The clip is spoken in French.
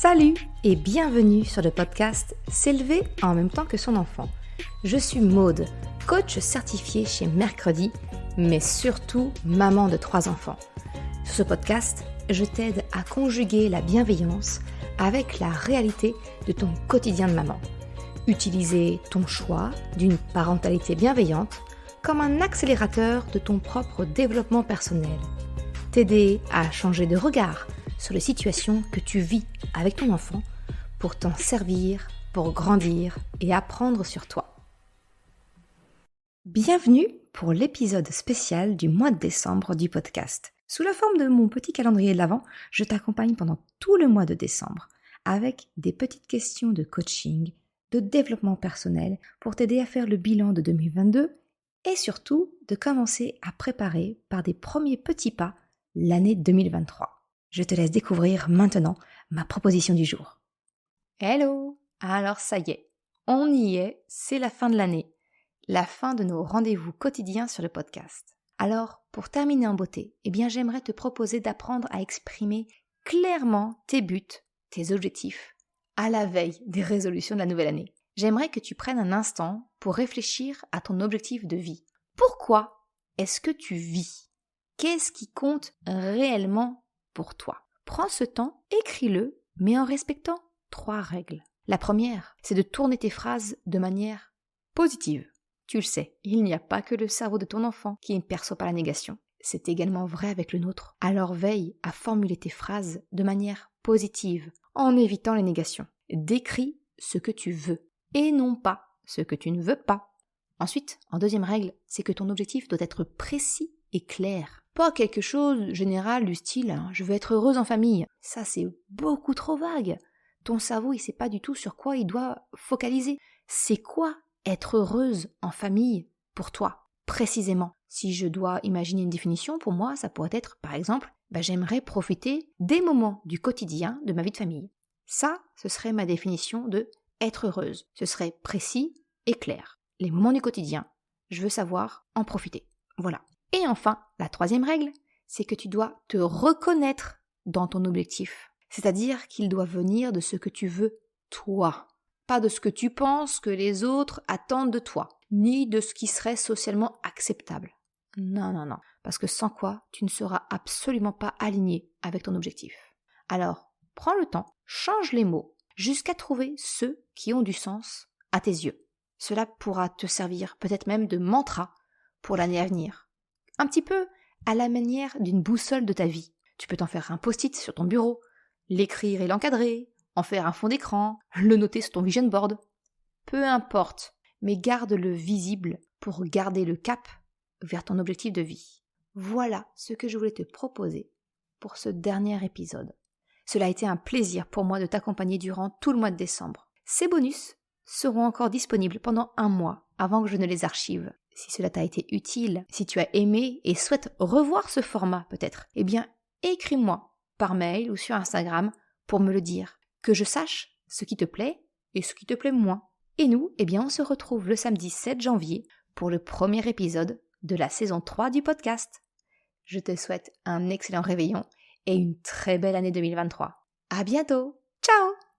Salut et bienvenue sur le podcast S'élever en même temps que son enfant. Je suis Maude, coach certifié chez Mercredi, mais surtout maman de 3 enfants. Sur ce podcast, je t'aide à conjuguer la bienveillance avec la réalité de ton quotidien de maman. Utiliser ton choix d'une parentalité bienveillante comme un accélérateur de ton propre développement personnel. T'aider à changer de regard sur les situations que tu vis avec ton enfant pour t'en servir, pour grandir et apprendre sur toi. Bienvenue pour l'épisode spécial du mois de décembre du podcast. Sous la forme de mon petit calendrier de l'Avent, je t'accompagne pendant tout le mois de décembre avec des petites questions de coaching, de développement personnel pour t'aider à faire le bilan de 2022 et surtout de commencer à préparer par des premiers petits pas l'année 2023. Je te laisse découvrir maintenant ma proposition du jour. Hello! Alors ça y est, on y est, c'est la fin de l'année, la fin de nos rendez-vous quotidiens sur le podcast. Alors, pour terminer en beauté, j'aimerais te proposer d'apprendre à exprimer clairement tes buts, tes objectifs, à la veille des résolutions de la nouvelle année. J'aimerais que tu prennes un instant pour réfléchir à ton objectif de vie. Pourquoi est-ce que tu vis? Qu'est-ce qui compte réellement pour toi? Prends ce temps, écris-le, mais en respectant 3 règles. La première, c'est de tourner tes phrases de manière positive. Tu le sais, il n'y a pas que le cerveau de ton enfant qui ne perçoit pas la négation. C'est également vrai avec le nôtre. Alors veille à formuler tes phrases de manière positive, en évitant les négations. Décris ce que tu veux, et non pas ce que tu ne veux pas. Ensuite, en deuxième règle, c'est que ton objectif doit être précis et clair. Pas quelque chose général du style « je veux être heureuse en famille ». Ça, c'est beaucoup trop vague. Ton cerveau, il sait pas du tout sur quoi il doit focaliser. C'est quoi être heureuse en famille pour toi, précisément? Si je dois imaginer une définition, pour moi, ça pourrait être, par exemple, j'aimerais profiter des moments du quotidien de ma vie de famille. Ça, ce serait ma définition de être heureuse. Ce serait précis et clair. Les moments du quotidien, je veux savoir en profiter. Voilà. Et enfin, la troisième règle, c'est que tu dois te reconnaître dans ton objectif. C'est-à-dire qu'il doit venir de ce que tu veux toi. Pas de ce que tu penses que les autres attendent de toi, ni de ce qui serait socialement acceptable. Non. Parce que sans quoi, tu ne seras absolument pas aligné avec ton objectif. Alors, prends le temps, change les mots, jusqu'à trouver ceux qui ont du sens à tes yeux. Cela pourra te servir peut-être même de mantra pour l'année à venir. Un petit peu à la manière d'une boussole de ta vie. Tu peux t'en faire un post-it sur ton bureau, l'écrire et l'encadrer, en faire un fond d'écran, le noter sur ton vision board. Peu importe, mais garde-le visible pour garder le cap vers ton objectif de vie. Voilà ce que je voulais te proposer pour ce dernier épisode. Cela a été un plaisir pour moi de t'accompagner durant tout le mois de décembre. Ces bonus seront encore disponibles pendant 1 mois avant que je ne les archive. Si cela t'a été utile, si tu as aimé et souhaites revoir ce format peut-être, écris-moi par mail ou sur Instagram pour me le dire, que je sache ce qui te plaît et ce qui te plaît moins. Et nous, on se retrouve le samedi 7 janvier pour le premier épisode de la saison 3 du podcast. Je te souhaite un excellent réveillon et une très belle année 2023. À bientôt. Ciao!